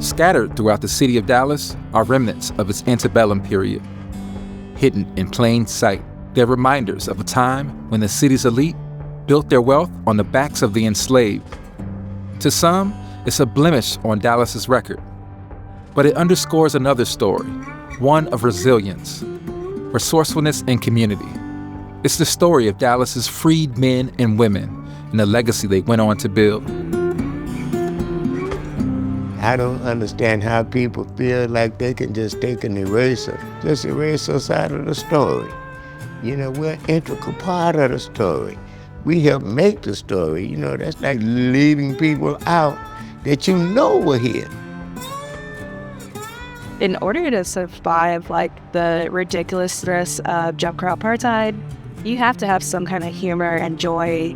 Scattered throughout the city of Dallas are remnants of its antebellum period. Hidden in plain sight, they're reminders of a time when the city's elite built their wealth on the backs of the enslaved. To some, it's a blemish on Dallas's record, but it underscores another story, one of resilience, resourcefulness, and community. It's the story of Dallas's freed men and women and the legacy they went on to build. I don't understand how people feel like they can just take an eraser, just erase us out of the story. You know, we're an integral part of the story. We help make the story. You know, that's like leaving people out that you know were here. In order to survive the ridiculousness of Jim Crow apartheid, you have to have some kind of humor and joy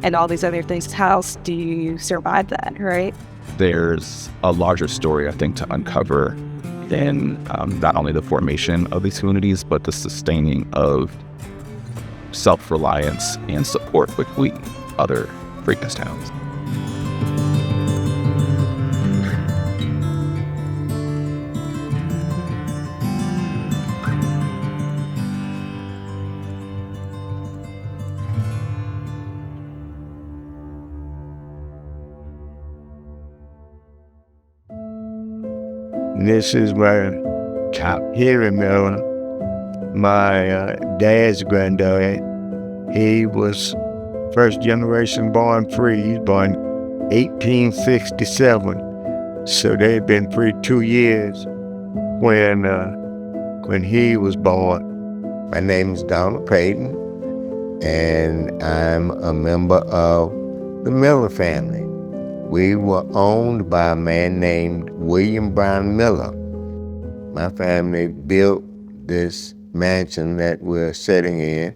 and all these other things. How else do you survive that, right? There's a larger story, I think, to uncover in not only the formation of these communities, but the sustaining of self-reliance and support between other Freedmans Towns. This is my top hero, Miller. My dad's granddad, he was first generation born free. He's born 1867. So they'd been free 2 years when he was born. My name is Donald Payton, and I'm a member of the Miller family. We were owned by a man named William Brown Miller. My family built this mansion that we're sitting in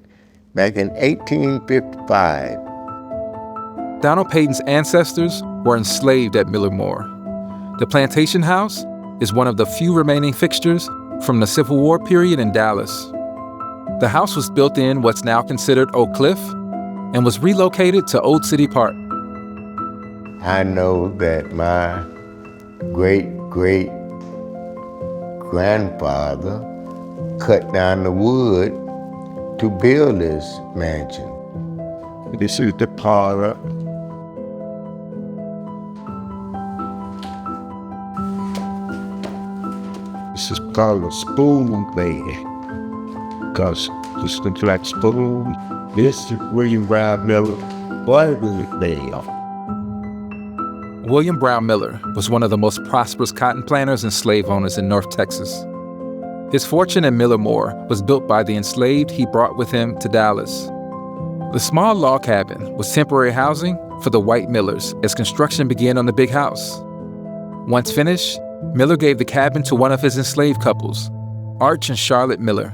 back in 1855. Donald Payton's ancestors were enslaved at Millermore. The Plantation House is one of the few remaining fixtures from the Civil War period in Dallas. The house was built in what's now considered Oak Cliff and was relocated to Old City Park. I know that my great-great-grandfather cut down the wood to build this mansion. This is the parlor. This is called a spoon bed, because this looks like spoon. This is William Brown Miller boiler bed. William Brown Miller was one of the most prosperous cotton planters and slave owners in North Texas. His fortune in Millermore was built by the enslaved he brought with him to Dallas. The small log cabin was temporary housing for the white Millers as construction began on the big house. Once finished, Miller gave the cabin to one of his enslaved couples, Arch and Charlotte Miller.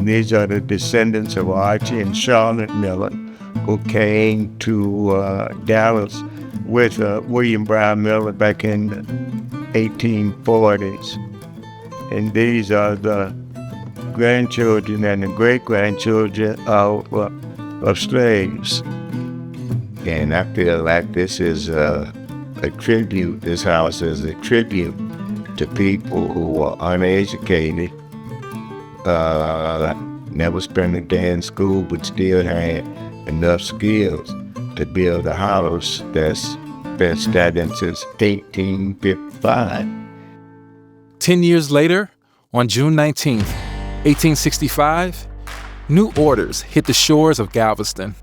These are the descendants of Archie and Charlotte Miller, who came to Dallas with William Brown Miller back in the 1840s. And these are the grandchildren and the great-grandchildren of slaves. And I feel like this is a tribute, this house is a tribute to people who were uneducated, never spent a day in school, but still had enough skills to build a house that's been standing since 1855. 10 years later, on June 19th, 1865, new orders hit the shores of Galveston.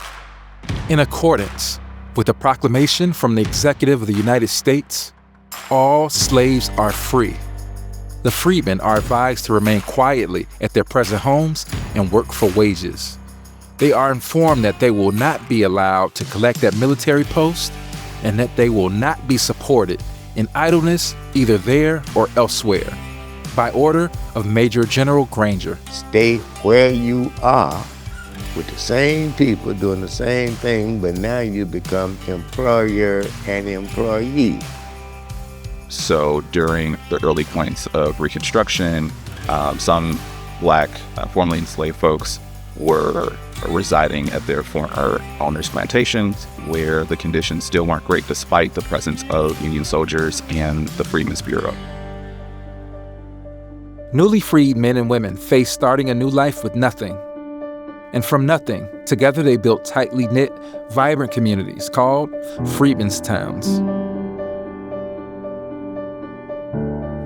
In accordance with a proclamation from the Executive of the United States, all slaves are free. The freedmen are advised to remain quietly at their present homes and work for wages. They are informed that they will not be allowed to collect at military posts and that they will not be supported in idleness either there or elsewhere. By order of Major General Granger. Stay where you are with the same people doing the same thing, but now you become employer and employee. So during the early points of Reconstruction, some Black, formerly enslaved folks were residing at their former owners' plantations, where the conditions still weren't great despite the presence of Union soldiers and the Freedmen's Bureau. Newly freed men and women faced starting a new life with nothing. And from nothing, together they built tightly knit, vibrant communities called Freedmans Towns.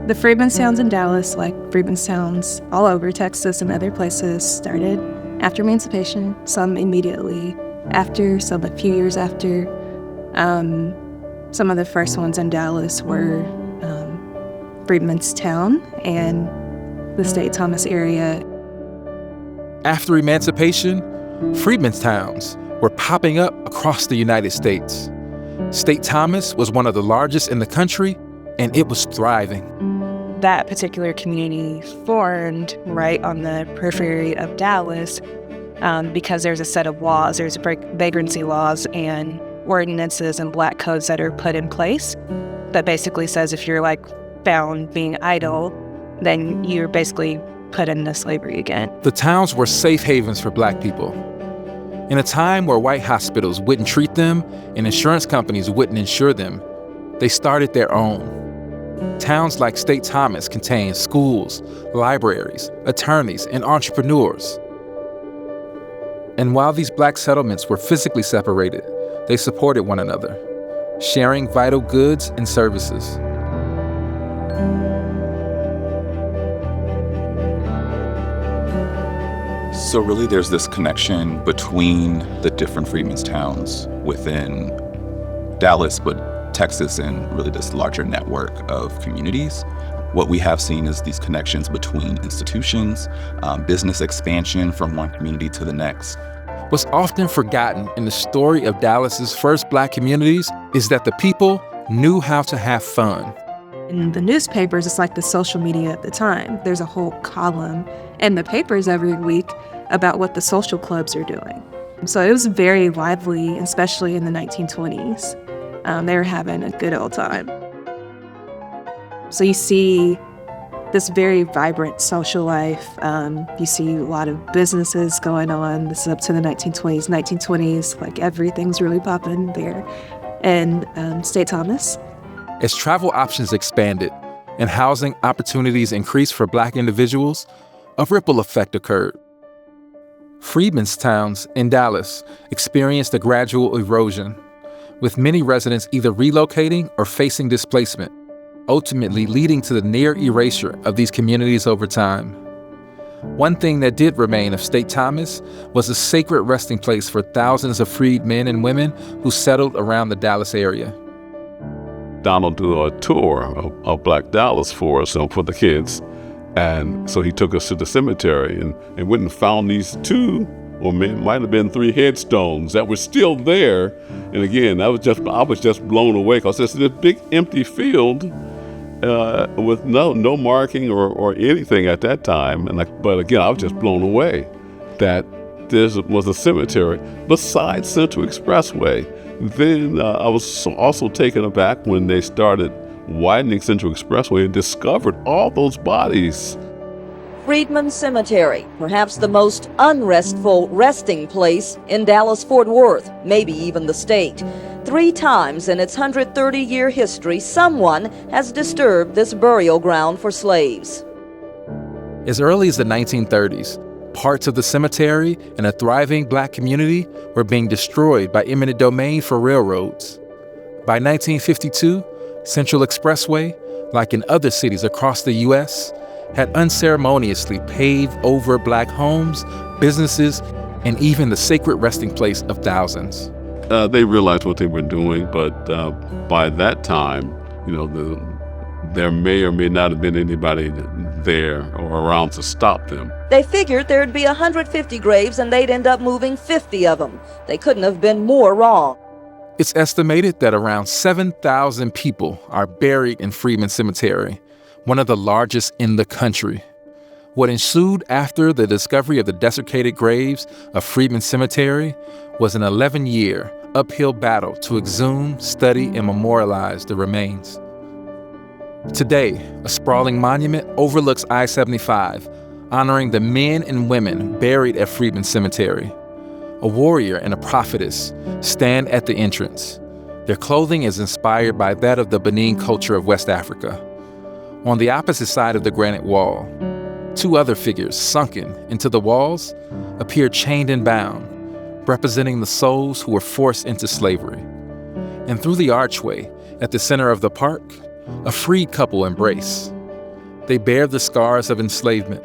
The Freedmans Towns in Dallas, like Freedmans Towns all over Texas and other places, started after emancipation, some immediately after, some a few years after. Some of the first ones in Dallas were Freedman's Town and the St. Thomas area. After emancipation, Freedmen's Towns were popping up across the United States. St. Thomas was one of the largest in the country, and it was thriving. That particular community formed right on the periphery of Dallas because there's a set of laws, there's vagrancy laws and ordinances and black codes that are put in place that basically says if you're found being idle, then you're basically put into slavery again. The towns were safe havens for black people. In a time where white hospitals wouldn't treat them and insurance companies wouldn't insure them, they started their own. Towns like St. Thomas contained schools, libraries, attorneys, and entrepreneurs. And while these black settlements were physically separated, they supported one another, sharing vital goods and services. So really there's this connection between the different Freedmen's Towns within Dallas, but Texas and really this larger network of communities. What we have seen is these connections between institutions, business expansion from one community to the next. What's often forgotten in the story of Dallas's first black communities is that the people knew how to have fun. In the newspapers, it's like the social media at the time. There's a whole column in the papers every week about what the social clubs are doing. So it was very lively, especially in the 1920s. They were having a good old time. So you see this very vibrant social life. You see a lot of businesses going on. This is up to the 1920s. 1920s, everything's really popping there. And St. Thomas. As travel options expanded and housing opportunities increased for black individuals, a ripple effect occurred. Freedmen's Towns in Dallas experienced a gradual erosion, with many residents either relocating or facing displacement, ultimately leading to the near erasure of these communities over time. One thing that did remain of St. Thomas was a sacred resting place for thousands of freed men and women who settled around the Dallas area. Donald did a tour of Black Dallas for us, for the kids. And so he took us to the cemetery and went and found these two, or might have been 3 headstones that were still there. And again, I was just blown away because it's this big empty field with no marking or anything at that time. But again, I was just blown away that this was a cemetery beside Central Expressway. Then I was also taken aback when they started widening Central Expressway and discovered all those bodies. Freedman Cemetery, perhaps the most unrestful resting place in Dallas-Fort Worth, maybe even the state. 3 times in its 130-year history, someone has disturbed this burial ground for slaves. As early as the 1930s, parts of the cemetery and a thriving black community were being destroyed by eminent domain for railroads. By 1952, Central Expressway, like in other cities across the U.S., had unceremoniously paved over black homes, businesses, and even the sacred resting place of thousands. They realized what they were doing, but by that time, there may or may not have been anybody there or around to stop them. They figured there'd be 150 graves and they'd end up moving 50 of them. They couldn't have been more wrong. It's estimated that around 7,000 people are buried in Freedman Cemetery, one of the largest in the country. What ensued after the discovery of the desiccated graves of Freedman Cemetery was an 11-year uphill battle to exhume, study, and memorialize the remains. Today, a sprawling monument overlooks I-75, honoring the men and women buried at Freedman Cemetery. A warrior and a prophetess stand at the entrance. Their clothing is inspired by that of the Benin culture of West Africa. On the opposite side of the granite wall, two other figures sunken into the walls appear chained and bound, representing the souls who were forced into slavery. And through the archway at the center of the park, a freed couple embrace. They bear the scars of enslavement.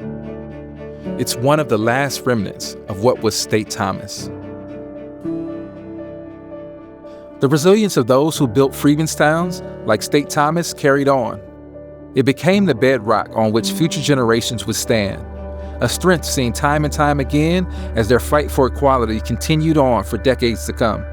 It's one of the last remnants of what was State Thomas. The resilience of those who built Freedmans Towns, like State Thomas, carried on. It became the bedrock on which future generations would stand, a strength seen time and time again as their fight for equality continued on for decades to come.